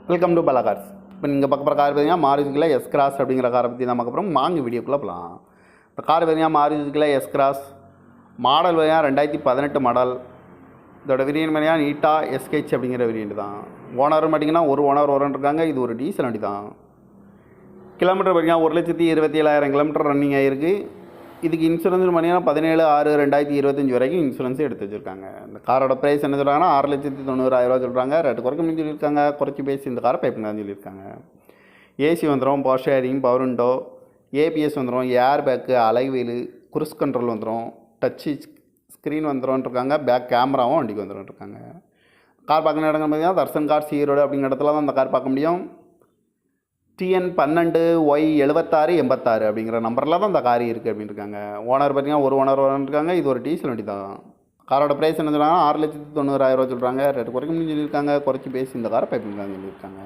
Welcome to பலா cars. இப்போ நீங்கள் பார்க்க போகிற கார் பார்த்தீங்கன்னா மாருதிக்குள்ள எஸ் கிராஸ் அப்படிங்கிற காரை பற்றி தான் பார்க்க போகிறோம். வாங்க வீடியோக்குள்ளே போகலாம். இந்த கார் பார்த்தீங்கன்னா மாருதிக்குள்ள எஸ் கிராஸ் மாடல் பார்த்தீங்கன்னா 2018 மாடல். இதோட வேரியன்ட் பார்த்தீங்கன்னா நீட்டா எஸ்கேச் அப்படிங்கிற வேரியன்ட் தான். ஓனர் பார்த்தீங்கன்னா ஒரு ஓனர் இருக்காங்க. இது ஒரு டீசல் வண்டி தான். கிலோமீட்டர் பார்த்தீங்கன்னா 1,27,700 கிலோமீட்டர் ரன்னிங் ஆகிருக்கு. இதுக்கு இன்சூரன்ஸ் பார்த்தீங்கன்னா 17/6/2025 வரைக்கும் இன்சூரன்ஸ் எடுத்து வச்சுருக்காங்க. இந்த காரோட ப்ரைஸ் என்ன சொல்கிறாங்கன்னா 6,90,000 சொல்கிறாங்க. ரேட்டு குறைக்கணும்னு சொல்லியிருக்காங்க. குறைச்சி பேசி இந்த காரை பை பண்ணான்னு சொல்லியிருக்காங்க. ஏசி வந்துடும், power steering, power window, ABS வந்துடும், air bag, alloy wheel, cruise control வந்துடும், டச்சு ஸ்க்ரீன் வந்துடும்ன்ட்ருக்காங்க. பேக் கேமராவும் வண்டிக்கு வந்துடும்ன்ட்ருக்காங்க. கார் பார்க்குற இடங்கள் பார்த்தீங்கன்னா தர்சன் கார்ஸ் ஈரோடு அப்படிங்கிற இடத்துல தான் அந்த கார் பார்க்க முடியும். TN12Y7686 அப்படிங்கிற நம்பரில் தான் இந்த கார் இருக்குது அப்படின்னு இருக்காங்க. ஓனர் பார்த்தீங்கன்னா ஒரு ஓனர் இருக்காங்க. இது ஒரு டீசல் வண்டி தான். காரோட ப்ரைஸ் என்ன சொல்கிறாங்கன்னா 6,90,000 சொல்கிறாங்க. ரேட்டு குறைக்க முடியும்னு சொல்லியிருக்காங்க. குறைச்சி பேசி இந்த காரை பை பண்ணிருக்காங்க சொல்லியிருக்காங்க.